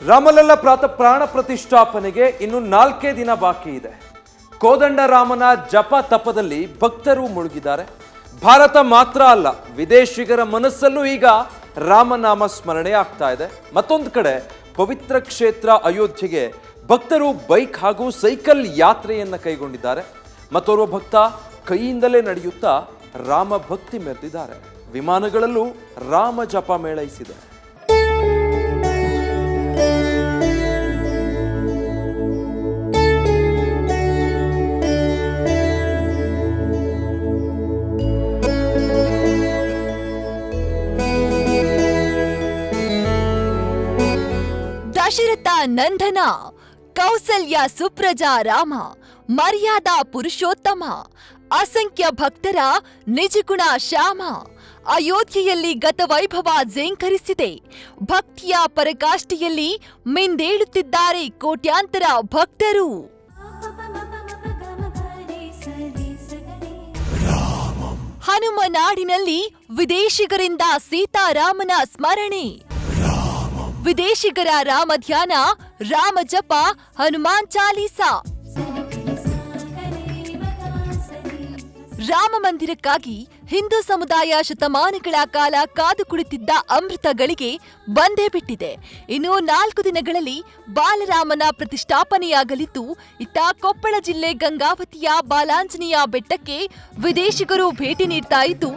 ರಾಮಲಲ್ಲ ಪ್ರಾಣ ಪ್ರತಿಷ್ಠಾಪನೆಗೆ ಇನ್ನು 4 ದಿನ ಬಾಕಿ ಇದೆ. ಕೋದಂಡರಾಮನ ಜಪ ತಪದಲ್ಲಿ ಭಕ್ತರು ಮುಳುಗಿದ್ದಾರೆ. ಭಾರತ ಮಾತ್ರ ಅಲ್ಲ, ವಿದೇಶಿಗರ ಮನಸ್ಸಲ್ಲೂ ಈಗ ರಾಮನಾಮ ಸ್ಮರಣೆ ಆಗ್ತಾ ಇದೆ. ಮತ್ತೊಂದು ಕಡೆ ಪವಿತ್ರ ಕ್ಷೇತ್ರ ಅಯೋಧ್ಯೆಗೆ ಭಕ್ತರು ಬೈಕ್ ಹಾಗೂ ಸೈಕಲ್ ಯಾತ್ರೆಯನ್ನ ಕೈಗೊಂಡಿದ್ದಾರೆ. ಮತ್ತೋರ್ವ ಭಕ್ತ ಕೈಯಿಂದಲೇ ನಡೆಯುತ್ತಾ ರಾಮ ಭಕ್ತಿ ಮೆರೆದಿದ್ದಾರೆ. ವಿಮಾನಗಳಲ್ಲೂ ರಾಮ ಜಪ ಮೇಳೈಸಿದೆ. ದಶರಥ ನಂದನ, ಕೌಸಲ್ಯ ಸುಪ್ರಜಾ ರಾಮ, ಮರ್ಯಾದಾ ಪುರುಷೋತ್ತಮ, ಅಸಂಖ್ಯ ಭಕ್ತರ ನಿಜಗುಣ ಶ್ಯಾಮ. ಅಯೋಧ್ಯೆಯಲ್ಲಿ ಗತವೈಭವ ಝೇಂಕರಿಸಿದೆ. ಭಕ್ತಿಯ ಪರಕಾಷ್ಠೆಯಲ್ಲಿ ಮಿಂದೇಳುತ್ತಿದ್ದಾರೆ ಕೋಟ್ಯಾಂತರ ಭಕ್ತರು. ಹನುಮನಾಡಿನಲ್ಲಿ ವಿದೇಶಿಗರಿಂದ ಸೀತಾರಾಮನ ಸ್ಮರಣೆ. ವಿದೇಶಿಗರ ರಾಮ ಧ್ಯಾನ, ರಾಮ ಜಪ, ಹನುಮಾನ್ ಚಾಲೀಸಾ. ರಾಮ ಮಂದಿರಕ್ಕಾಗಿ ಹಿಂದೂ ಸಮುದಾಯ ಶತಮಾನಗಳ ಕಾಲ ಕಾದು ಕುಳಿತಿದ್ದ ಅಮೃತ ಗಳಿಗೆ ಬಂದೇ ಬಿಟ್ಟಿದೆ. ಇನ್ನು 4 ದಿನಗಳಲ್ಲಿ ಬಾಲರಾಮನ ಪ್ರತಿಷ್ಠಾಪನೆಯಾಗಲಿದ್ದು, ಇತ್ತ ಕೊಪ್ಪಳ ಜಿಲ್ಲೆ ಗಂಗಾವತಿಯ ಬಾಲಾಂಜನೇಯ ಬೆಟ್ಟಕ್ಕೆ ವಿದೇಶಿಗರು ಭೇಟಿ ನೀಡ್ತಾ ಇದ್ದು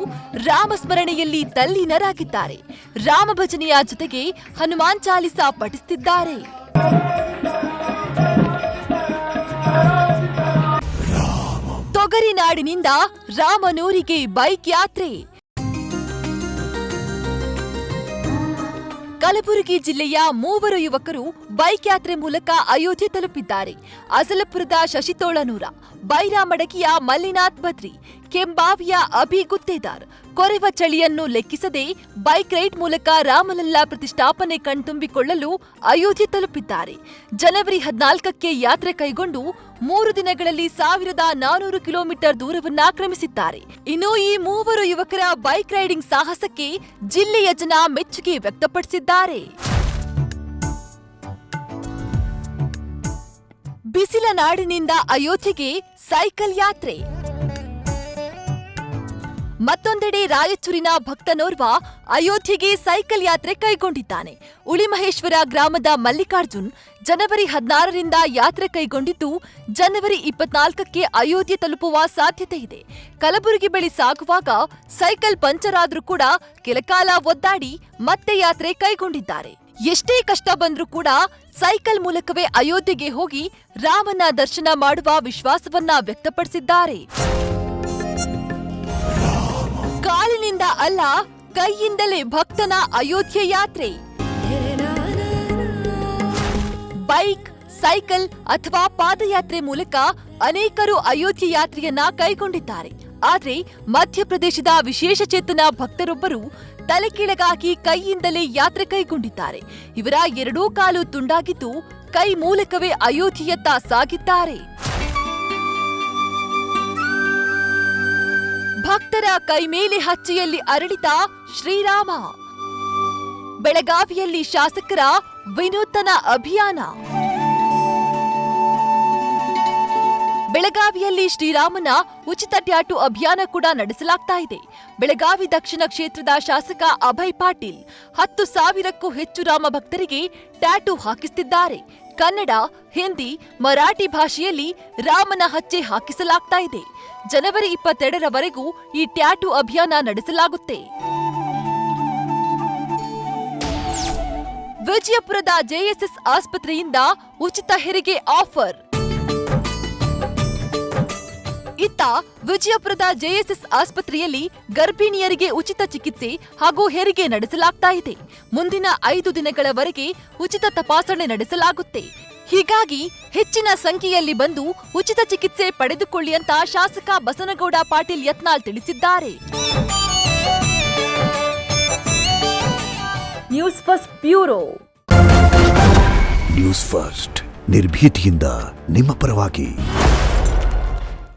ರಾಮಸ್ಮರಣೆಯಲ್ಲಿ ತಲ್ಲೀನರಾಗಿದ್ದಾರೆ. ರಾಮ ಭಜನೆಯ ಜೊತೆಗೆ ಹನುಮಾನ್ ಚಾಲೀಸಾ ಪಠಿಸುತ್ತಿದ್ದಾರೆ. ತೊಗರಿನಾಡಿನಿಂದ ರಾಮನೂರಿಗೆ ಬೈಕ್ ಯಾತ್ರೆ. ಕಲಬುರಗಿ ಜಿಲ್ಲೆಯ 3 ಯುವಕರು ಬೈಕ್ ಯಾತ್ರೆ ಮೂಲಕ ಅಯೋಧ್ಯೆ ತಲುಪಿದ್ದಾರೆ. ಅಜಲಪುರದ ಶಶಿತೋಳನೂರ, ಬೈರಾಮಡಕಿಯ ಮಲ್ಲಿನಾಥ್ ಬದ್ರಿ, ಕೆಂಬಾವಿಯ ಅಭಿ ಗುತ್ತೇದಾರ್ ಕೊರೆವ ಚಳಿಯನ್ನು ಲೆಕ್ಕಿಸದೆ ಬೈಕ್ ರೈಡ್ ಮೂಲಕ ರಾಮಲಲ್ಲ ಪ್ರತಿಷ್ಠಾಪನೆ ಕಣ್ತುಂಬಿಕೊಳ್ಳಲು ಅಯೋಧ್ಯೆ ತಲುಪಿದ್ದಾರೆ. ಜನವರಿ 14ಕ್ಕೆ ಯಾತ್ರೆ ಕೈಗೊಂಡು 3 ದಿನಗಳಲ್ಲಿ 1400 ಕಿಲೋಮೀಟರ್ ದೂರವನ್ನ ಕ್ರಮಿಸಿದ್ದಾರೆ. ಇನ್ನು ಈ 3 ಯುವಕರ ಬೈಕ್ ರೈಡಿಂಗ್ ಸಾಹಸಕ್ಕೆ ಜಿಲ್ಲೆಯ ಜನ ಮೆಚ್ಚುಗೆ ವ್ಯಕ್ತಪಡಿಸಿದ್ದಾರೆ. ಬಿಸಿಲ ನಾಡಿನಿಂದ ಅಯೋಧ್ಯೆಗೆ ಸೈಕಲ್ ಯಾತ್ರೆ. ಮತ್ತೊಂದೆಡೆ ರಾಯಚೂರಿನ ಭಕ್ತನೋರ್ವ ಅಯೋಧ್ಯೆಗೆ ಸೈಕಲ್ ಯಾತ್ರೆ ಕೈಗೊಂಡಿದ್ದಾನೆ. ಉಳಿಮಹೇಶ್ವರ ಗ್ರಾಮದ ಮಲ್ಲಿಕಾರ್ಜುನ್ ಜನವರಿ 16ರಿಂದ ಯಾತ್ರೆ ಕೈಗೊಂಡಿದ್ದು ಜನವರಿ 24ಕ್ಕೆ ಅಯೋಧ್ಯೆ ತಲುಪುವ ಸಾಧ್ಯತೆ ಇದೆ. ಕಲಬುರಗಿ ಬಳಿ ಸಾಗುವಾಗ ಸೈಕಲ್ ಪಂಚರ್ ಆದ್ರೂ ಕೂಡ ಕೆಲಕಾಲ ಒದ್ದಾಡಿ ಮತ್ತೆ ಯಾತ್ರೆ ಕೈಗೊಂಡಿದ್ದಾರೆ. ಎಷ್ಟೇ ಕಷ್ಟ ಬಂದ್ರೂ ಕೂಡ ಸೈಕಲ್ ಮೂಲಕವೇ ಅಯೋಧ್ಯೆಗೆ ಹೋಗಿ ರಾಮನ ದರ್ಶನ ಮಾಡುವ ವಿಶ್ವಾಸವನ್ನ ವ್ಯಕ್ತಪಡಿಸಿದ್ದಾರೆ. ಕಾಲಿನಿಂದ ಅಲ್ಲ, ಕೈಯಿಂದಲೇ ಭಕ್ತನ ಅಯೋಧ್ಯೆ ಯಾತ್ರೆ. ಬೈಕ್, ಸೈಕಲ್ ಅಥವಾ ಪಾದಯಾತ್ರೆ ಮೂಲಕ ಅನೇಕರು ಅಯೋಧ್ಯೆ ಯಾತ್ರೆಯನ್ನ ಕೈಗೊಂಡಿದ್ದಾರೆ. ಆದ್ರೆ ಮಧ್ಯಪ್ರದೇಶದ ವಿಶೇಷ ಚೇತನ ಭಕ್ತರೊಬ್ಬರು ತಲೆ ಕೆಳಗಾಗಿ ಕೈಯಿಂದಲೇ ಯಾತ್ರೆ ಕೈಗೊಂಡಿದ್ದಾರೆ. ಇವರ 2 ಕಾಲು ತುಂಡಾಗಿದ್ದು ಕೈ ಮೂಲಕವೇ ಅಯೋಧ್ಯೆಯತ್ತ ಸಾಗಿದ್ದಾರೆ. ಭಕ್ತರ ಕೈ ಮೇಲೆ ಹಚ್ಚೆಯಲ್ಲಿ ಅರಳಿದ ಶ್ರೀರಾಮ. ಬೆಳಗಾವಿಯಲ್ಲಿ ಶಾಸಕರ ವಿನೂತನ ಅಭಿಯಾನ. ಬೆಳಗಾವಿಯಲ್ಲಿ ಶ್ರೀರಾಮನ ಉಚಿತ ಟ್ಯಾಟೂ ಅಭಿಯಾನ ಕೂಡ ನಡೆಸಲಾಗ್ತಾ ಇದೆ. ಬೆಳಗಾವಿ ದಕ್ಷಿಣ ಕ್ಷೇತ್ರದ ಶಾಸಕ ಅಭಯ್ ಪಾಟೀಲ್ 10,000ಕ್ಕೂ ಹೆಚ್ಚು ರಾಮ ಭಕ್ತರಿಗೆ ಟ್ಯಾಟೂ ಹಾಕಿಸುತ್ತಿದ್ದಾರೆ. ಕನ್ನಡ, ಹಿಂದಿ, ಮರಾಠಿ ಭಾಷೆಯಲ್ಲಿ ರಾಮನ ಹಚ್ಚೆ ಹಾಕಿಸಲಾಗ್ತಾ ಇದೆ. ಜನವರಿ 22ರವರೆಗೂ ಈ ಟ್ಯಾಟೂ ಅಭಿಯಾನ ನಡೆಸಲಾಗುತ್ತೆ. ವಿಜಯಪುರದ ಜೆಎಸ್ಎಸ್ ಆಸ್ಪತ್ರೆಯಿಂದ ಉಚಿತ ಹೆರಿಗೆ ಆಫರ್. ಇತ್ತ ವಿಜಯಪುರದ ಜೆಎಸ್ಎಸ್ ಆಸ್ಪತ್ರೆಯಲ್ಲಿ ಗರ್ಭಿಣಿಯರಿಗೆ ಉಚಿತ ಚಿಕಿತ್ಸೆ ಹಾಗೂ ಹೆರಿಗೆ ನಡೆಸಲಾಗ್ತಾ ಇದೆ. ಮುಂದಿನ 5 ದಿನಗಳವರೆಗೆ ಉಚಿತ ತಪಾಸಣೆ ನಡೆಸಲಾಗುತ್ತೆ. ಹೀಗಾಗಿ ಹೆಚ್ಚಿನ ಸಂಖ್ಯೆಯಲ್ಲಿ ಬಂದು ಉಚಿತ ಚಿಕಿತ್ಸೆ ಪಡೆದುಕೊಳ್ಳಿ ಅಂತ ಶಾಸಕ ಬಸನಗೌಡ ಪಾಟೀಲ್ ಯತ್ನಾಳ್ ತಿಳಿಸಿದ್ದಾರೆ. News first bureau. News first ನಿರ್ಭೀತಿಯಿಂದ ನಿಮ್ಮ ಪರವಾಗಿ.